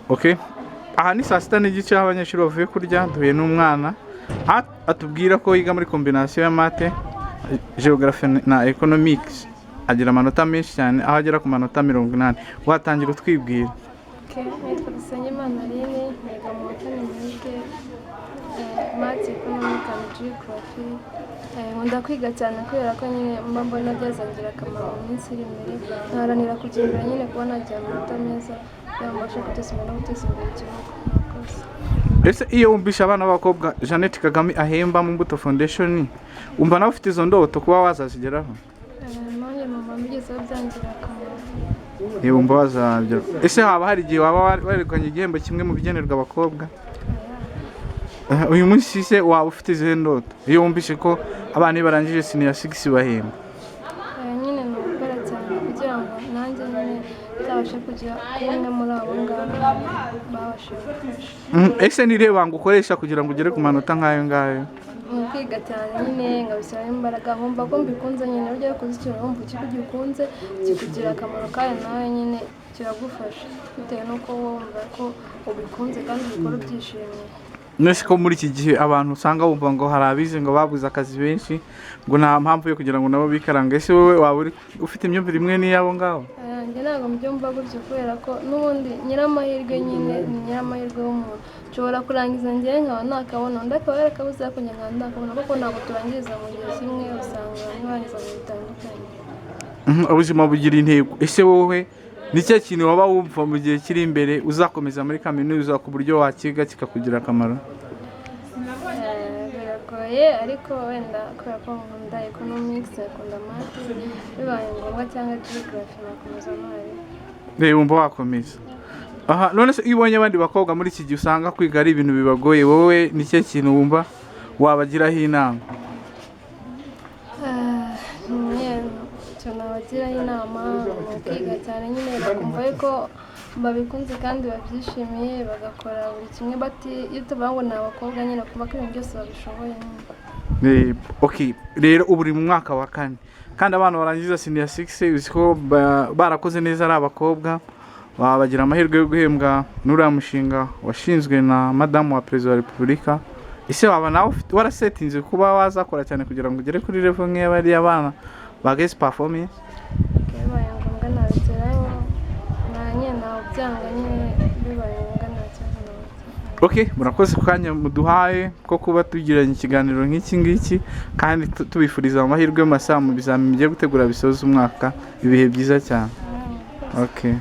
Okay, aha ni saa sita n'igice aho abanyeshuri bavuye kurya, duhuye n'umwana atubwira ko yiga muri combination ya mate, geography na economics, agira amanota menshi cyane aho agera ku manota 80. Watangira utwibwira. Okay, witwa Aline, niga mu nimyigire, mate, economics and geography. Nkunda kwiga cyane kubera ko nyine mbona byazangira akamaro mu minsi iri imbere, nkaharanira kugendera nyine kuba nagira amanota meza yambasha guteza imbere igihugu. Ese iyo wumvisha abana b'abakobwa Jeannette Kagame ahemba mu Mbuto Foundation, umva nawe ufite izo ndoto kuba wazazigeraho? Nanjye mama mbigezeho byangira akamaro. Wumva wazagera. Ese haba hari igihe waba wareganye igihembo kimwe mu bigenerwa abakobwa? Uyu munsi se waba ufite izo ndoto iyo wumvishe ko abana barangije senior 6 bahemba? Nyine nukora cyane kugira ngo nanjye nyine nzabashe kugira umwe muri abo ngabo babashe gufasha. Ese ni reba ngo ukoresha kugira ngo ugere ku manota nk'ayo ngayo? Kwiga cyane nyine ngabishyiramo imbaraga, nkumva ko mbikunze nyine ugiye kuzikira wumva ikigo gikunze kikugira akamaro kandi nawe nyine kiragufasha bitewe n'uko wumva ko ubikunze kandi ubikora ubyishimiye. Nese ko muri iki gihe abantu usanga bumva ngo hari abize ngo babuze akazi benshi ngo nta mpamvu yo kugira ngo nabo bikarange. Ese wowe waba ufite imyumvire imwe n'iyabo ngabo? Njye ntabwo mbyumva gutyo kubera ko n'ubundi nyiramahirwe nyine ni nyiramahirwe w'umuntu. Nshobora kurangiza njye nkaba nakabona undi akaba yarakabuze ariko njye nkaba ndakabona kuko ntabwo turangiriza mu gihe kimwe, usanga ntibarangiza mu bitandukanye. Ubuzima bugira intego. Ese wowe ni cyo kintu waba wumva mu gihe kiri imbere uzakomeza muri kaminuza ku buryo wakiga kikakugira akamaro? Biragoye ariko wenda kubera ko nkunda economics, nkunda math, bibaye ngombwa cyangwa geography nakomeza nayo. Wumva wakomeza. Aha, none se iyo ubonye abandi bakobwa muri iki gihe usanga kwiga ari ibintu bibagoye, wowe ni cyo kintu wumva wabagiraho inama? Nabagiraho inama mu kwiga cyane nyine bakumva yuko babikunze kandi babyishimiye bagakora buri kimwe, iyo tuvuga ngo ni abakobwa nyine kumva ko ibintu byose babishoboye nyine. Okay, rero ubu uri mu mwaka wa 4 kandi abana barangiza senior 6 uzi ko barakoze neza ari abakobwa, bagira amahirwe yo guhembwa n'uriya mushinga washinzwe na madamu wa perezida wa repubulika. Ese waba nawe warasetinze kuba wazakora cyane kugira ngo ugere kuri level nk'iy'abari abana bageze performance? Bibaye ngombwa nabigeraho, nanye nabyanga nyine bibaye ngombwa nacyane. Okay, murakoze kanya muduhaye ko kuba tugiranye ikiganiro nk'iki ngiki kandi tubifuriza amahirwe y'amasaha mu bizamini bigiye gutegura bisoza umwaka. Ibihe byiza cyane. Okay.